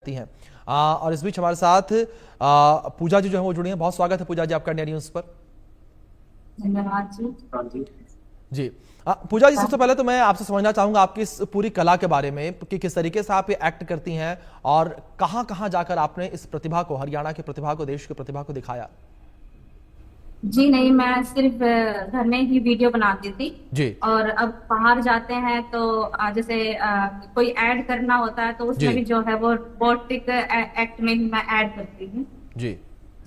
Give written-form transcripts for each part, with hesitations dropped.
हैं। और इस बीच हमारे साथ पूजा जी जो है वो जुड़ी हैं। बहुत स्वागत है पूजा जी आपका इंडिया न्यूज पर। धन्यवाद जी। हाँ जी। जी पूजा जी, सबसे पहले तो मैं आपसे समझना चाहूंगा आपकी इस पूरी कला के बारे में कि किस तरीके से आप ये एक्ट करती हैं और कहां कहां जाकर आपने इस प्रतिभा को, हरियाणा की प्रतिभा को, देश की प्रतिभा को दिखाया। जी नहीं, मैं सिर्फ घर में ही वीडियो बनाती थी। जी और अब बाहर जाते हैं तो जैसे कोई ऐड करना होता है तो जी उसमें भी जो है वो रोबोटिक एक्ट में ही मैं ऐड करती हूँ। जी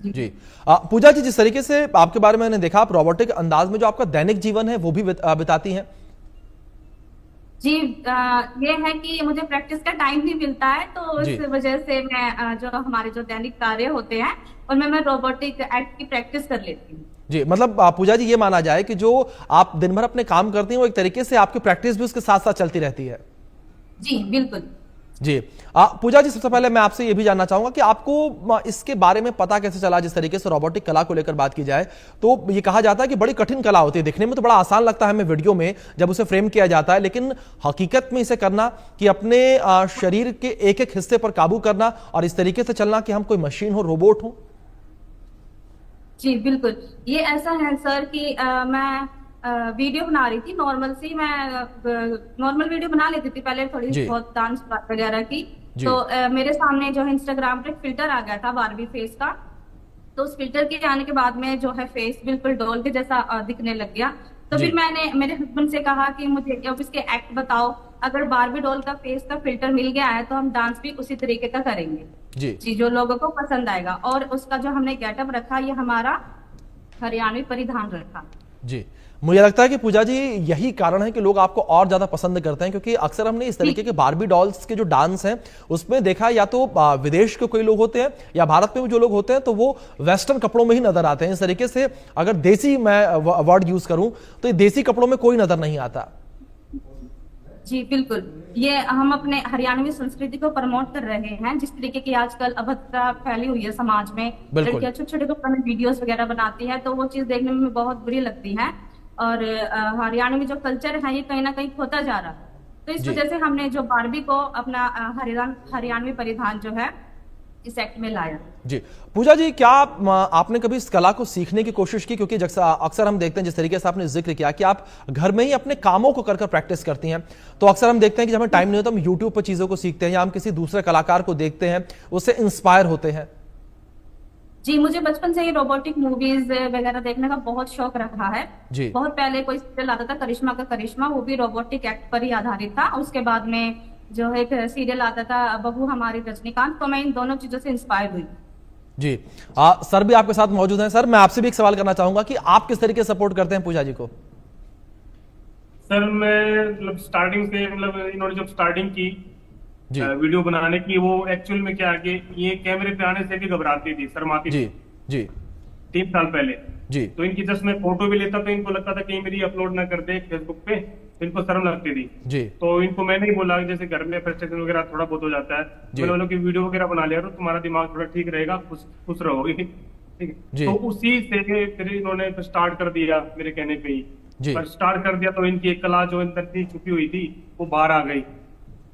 जी। जी पूजा जी, जिस तरीके से आपके बारे में मैंने देखा, आप रोबोटिक अंदाज में जो आपका दैनिक जीवन है वो भी बिताती हैं। जी ये है कि मुझे प्रैक्टिस का टाइम नहीं मिलता है तो जी इस वजह से मैं जो हमारे जो दैनिक कार्य होते हैं उनमें मैं रोबोटिक एक्ट की प्रैक्टिस कर लेती हूँ। जी, मतलब पूजा जी ये माना जाए कि जो आप दिन भर अपने काम करती हैं वो एक तरीके से आपकी प्रैक्टिस भी उसके साथ साथ चलती रहती है। जी बिल्कुल। जी पूजा जी, सबसे पहले मैं आपसे ये भी जानना चाहूंगा कि आपको इसके बारे में पता कैसे चला। जिस तरीके से रोबोटिक कला को लेकर बात की जाए तो ये कहा जाता है कि बड़ी कठिन कला होती है। दिखने में तो बड़ा आसान लगता है हमें वीडियो में जब उसे फ्रेम किया जाता है, लेकिन हकीकत में इसे करना कि अपने शरीर के एक एक हिस्से पर काबू करना और इस तरीके से चलना कि हम कोई मशीन हो, रोबोट हो। जी बिल्कुल। ये ऐसा है सर कि मैं वीडियो बना रही थी नॉर्मल सी। मैं नॉर्मल वीडियो बना लेती थी पहले, थोड़ी जी बहुत डांस वगैरह की। जी तो मेरे सामने जो है इंस्टाग्राम पे फिल्टर आ गया था बारबी फेस का। तो उस फिल्टर के आने के बाद में जो है फेस बिल्कुल डॉल के जैसा दिखने लग गया। तो जी फिर मैंने मेरे हस्बैंड से कहा कि मुझे अब इसके एक्ट बताओ। अगर बारबी डॉल का फेस का फिल्टर मिल गया है तो हम डांस भी उसी तरीके का करेंगे जी जी, जो लोगों को पसंद आएगा। और उसका जो हमने गेटअप रखा ये हमारा हरियाणवी परिधान रखा। जी मुझे लगता है कि पूजा जी यही कारण है कि लोग आपको और ज्यादा पसंद करते हैं, क्योंकि अक्सर हमने इस तरीके के बारबी डॉल्स के जो डांस हैं उसमें देखा, या तो विदेश के कोई लोग होते हैं या भारत में जो लोग होते हैं तो वो वेस्टर्न कपड़ों में ही नजर आते हैं। इस तरीके से अगर देसी मैं वर्ड यूज करूं तो ये देसी कपड़ों में कोई नजर नहीं आता। जी बिल्कुल। ये हम अपने हरियाणवी संस्कृति को प्रमोट कर रहे हैं। जिस तरीके की आजकल अभद्रता फैली हुई है समाज में, बिल्कुल लड़कियां छोटे छोटे कपड़ों में वीडियोस वगैरह बनाती है तो वो चीज देखने में बहुत बुरी लगती है। और हरियाणवी जो कल्चर है ये कहीं ना कहीं खोता जा रहा है। तो इस जी वजह से हमने जो बारबी को अपना हरियाणवी परिधान जो है इस एक्ट में लाया। जी पूजा जी, क्या आपने कभी इस कला को सीखने की कोशिश की? क्योंकि अक्सर हम देखते हैं, जिस तरीके से आपने जिक्र किया कि आप घर में ही अपने कामों को कर प्रैक्टिस करती हैं, तो अक्सर हम देखते हैं कि जब हमें टाइम नहीं होता हम यूट्यूब पर चीजों को सीखते हैं या हम किसी दूसरे कलाकार को देखते हैं, उससे इंस्पायर होते हैं। जी मुझे बचपन से ही रोबोटिक मूवीज वगैरह देखने का बहुत शौक रहा है। जी बहुत पहले कोई सीरियल आता था करिश्मा का करिश्मा, वो भी रोबोटिक एक्ट पर ही आधारित था। उसके बाद में जो एक सीरियल आता था बहू हमारी रजनीकांत, तो मैं इन दोनों चीजों से इंस्पायर हुई। जी सर भी आपके साथ मौजूद हैं। सर, मैं आपसे भी एक सवाल करना चाहूंगा कि आप किस तरीके से सपोर्ट करते हैं पूजा जी को? सर मैं मतलब स्टार्टिंग से, मतलब इन्होंने जब स्टार्टिंग की जी वीडियो बनाने की, वो एक्चुअल में क्या है कि ये कैमरे पे आने से भी घबराती थी, शर्माती जी थी जी 3 साल पहले। जी तो इनकी जस्ट मैं फोटो भी लेता तो इनको लगता था कहीं मेरी अपलोड ना कर दे फेसबुक पे, तो इनको शर्म लगती थी। जी तो इनको मैंने ही बोला कि जैसे घर में फ्रस्ट्रेशन वगैरह थोड़ा बहुत हो जाता है, जी मैंने बोला कि वीडियो वगैरह बना लिया तो तुम्हारा दिमाग थोड़ा ठीक रहेगा, खुश खुश रहोगे। ठीक है। जी तो उसी से फिर इन्होंने स्टार्ट कर दिया मेरे कहने पे ही। जी पर स्टार्ट कर दिया तो इनकी एक कला जो अंदर थी, छुपी हुई थी, वो बाहर आ गई।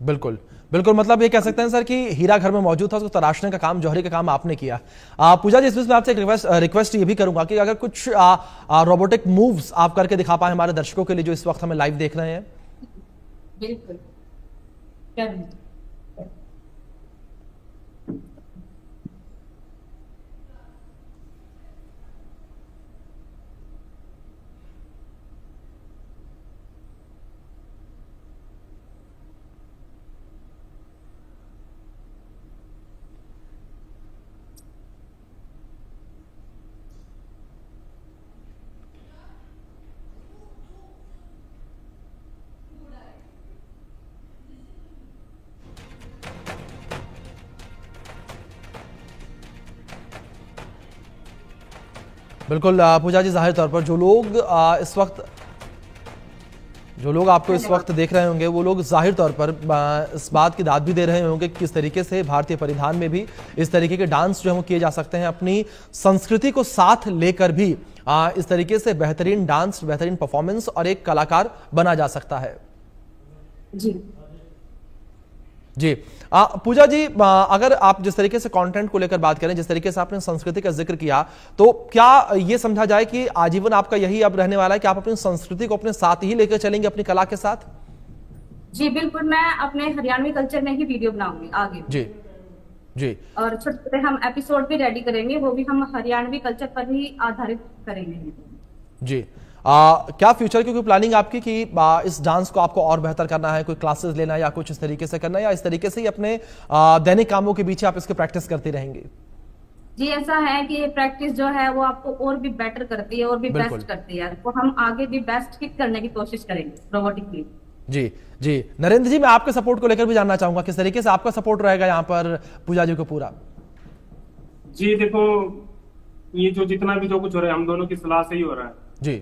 बिल्कुल बिल्कुल, मतलब ये कह सकते हैं सर कि हीरा घर में मौजूद था, उसको तराशने का काम, जौहरी का काम आपने किया। पूजा जी, इस बीच में आपसे एक रिक्वेस्ट ये भी करूंगा कि अगर कुछ रोबोटिक मूव्स आप करके दिखा पाए हमारे दर्शकों के लिए जो इस वक्त हमें लाइव देख रहे हैं। बिल्कुल। कर बिल्कुल पूजा जी, जाहिर तौर पर जो लोग आपको इस वक्त देख रहे होंगे वो लोग जाहिर तौर पर इस बात की दाद भी दे रहे होंगे कि किस तरीके से भारतीय परिधान में भी इस तरीके के डांस जो है वो किए जा सकते हैं। अपनी संस्कृति को साथ लेकर भी इस तरीके से बेहतरीन डांस, बेहतरीन परफॉर्मेंस और एक कलाकार बना जा सकता है। जी जी पूजा जी, अगर आप जिस तरीके से कंटेंट को लेकर बात करें, जिस तरीके से आपने संस्कृति का जिक्र किया, तो क्या ये समझा जाए कि आजीवन आपका यही अब रहने वाला है कि आप अपनी संस्कृति को अपने साथ ही लेकर चलेंगे, अपनी कला के साथ? जी बिल्कुल, मैं अपने हरियाणवी कल्चर में ही वीडियो बनाऊंगी आगे। जी जी और छोटे छोटे हम एपिसोड भी रेडी करेंगे, वो भी हम हरियाणवी कल्चर पर ही आधारित करेंगे। जी क्या फ्यूचर की कोई प्लानिंग आपकी कि इस डांस को आपको और बेहतर करना है, कोई क्लासेस लेना है या कुछ इस तरीके से करना है, या इस तरीके से ही अपने दैनिक कामों के बीच आप इसकी प्रैक्टिस करते रहेंगे? जी ऐसा है कि ये प्रैक्टिस जो है वो आपको और भी बेटर करती है और भी बिल्कुल। बेस्ट करती है, तो हम आगे भी बेस्ट हिट करने की कोशिश करेंगे रोबोटिकली। जी जी नरेंद्र जी, मैं आपके सपोर्ट को लेकर भी जानना चाहूंगा, किस तरीके से आपका सपोर्ट रहेगा यहाँ पर पूजा जी को पूरा? जी देखो, ये जो जितना भी जो कुछ हो रहा है हम दोनों की सलाह से ही हो रहा है, जी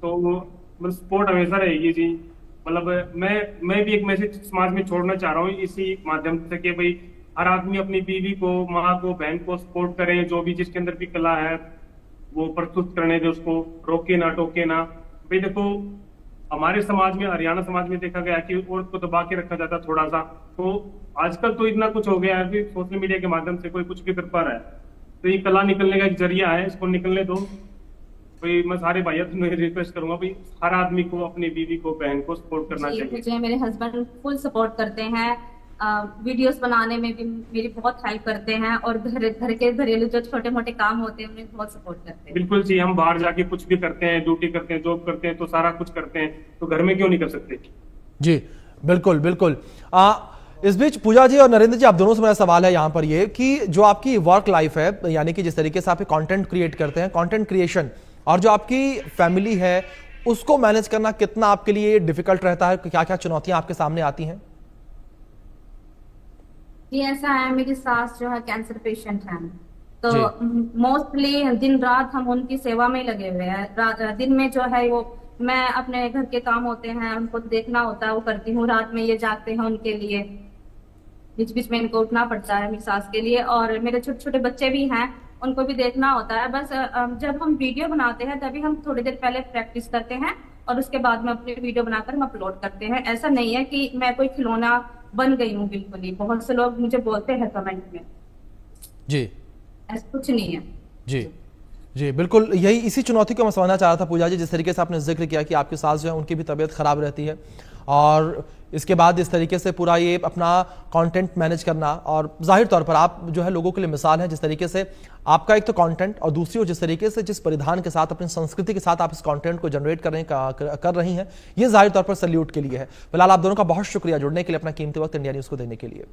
तो मतलब सपोर्ट हमेशा रहेगी जी। मतलब मैं भी एक मैसेज समाज में छोड़ना चाह रहा हूँ इसी माध्यम से कि भाई हर आदमी अपनी बीवी को, माँ को, बहन को सपोर्ट करें, जो भी जिसके अंदर भी कला है वो प्रस्तुत करने दे, उसको रोके ना टोके ना। भाई देखो, हमारे समाज में, हरियाणा समाज में देखा गया कि औरत को दबा के रखा जाता थोड़ा सा, तो आजकल तो इतना कुछ हो गया है कि सोशल मीडिया के माध्यम से कोई कुछ भी कर पा रहा है, तो ये कला निकलने का एक जरिया है, इसको निकलने दो। भाई मैं सारे भाइयों से मैं रिक्वेस्ट करूंगा, भाई हर आदमी को अपनी बीवी को, बहन को सपोर्ट करना जी, चाहिए। मुझे मेरे हस्बैंड फुल सपोर्ट करते हैं, वीडियोस बनाने में भी मेरी बहुत हेल्प करते हैं, और घर के घरेलू जो छोटे मोटे काम होते हैं उन्हें बहुत सपोर्ट करते हैं। बिल्कुल जी, हम बाहर जाके कुछ भी करते हैं, ड्यूटी करते हैं, जॉब करते हैं, तो सारा कुछ करते हैं, तो घर में क्यों नहीं कर सकते? जी बिल्कुल बिल्कुल। इस बीच पूजा जी और नरेंद्र जी, आप दोनों से मेरा सवाल है यहाँ पर ये कि जो आपकी वर्क लाइफ है, यानी कि जिस तरीके से आप कंटेंट क्रिएट करते हैं, कंटेंट क्रिएशन, और जो आपकी फैमिली है उसको मैनेज करना कितना आपके लिए डिफिकल्ट रहता है, क्या क्या चुनौतियां आपके सामने आती हैं? जी ऐसा है, मेरी सास जो है कैंसर पेशेंट है, तो जी। मोस्टली दिन रात हम उनकी सेवा में ही लगे हुए हैं। दिन में जो है वो मैं अपने घर के काम होते हैं उनको देखना होता है, वो करती हूँ। रात में ये जागते हैं, उनके लिए बीच बीच में इनको उठना पड़ता है मेरी सास के लिए, और मेरे छोटे छोटे बच्चे भी हैं, उनको भी देखना होता है। बस जब हम वीडियो बनाते हैं तभी हम थोड़ी देर पहले प्रैक्टिस करते हैं और उसके बाद में अपनी वीडियो बनाकर हम अपलोड करते हैं। ऐसा नहीं है कि मैं कोई खिलौना बन गई हूँ, बिल्कुल ही। बहुत से लोग मुझे बोलते हैं कमेंट में, जी ऐसा कुछ नहीं है। जी जी बिल्कुल, यही इसी चुनौती को मैं समझना चाह रहा था पूजा जी, जिस तरीके से आपने जिक्र किया कि आपकी सास जो है उनकी भी तबीयत खराब रहती है, और इसके बाद इस तरीके से पूरा ये अपना कंटेंट मैनेज करना, और जाहिर तौर पर आप जो है लोगों के लिए मिसाल है, जिस तरीके से आपका एक तो कंटेंट, और दूसरी ओर जिस तरीके से जिस परिधान के साथ, अपनी संस्कृति के साथ आप इस कंटेंट को जनरेट कर रही हैं, ये जाहिर तौर पर सैल्यूट के लिए है। फिलहाल आप दोनों का बहुत शुक्रिया जुड़ने के लिए, अपना कीमती वक्त इंडिया न्यूज़ को देने के लिए।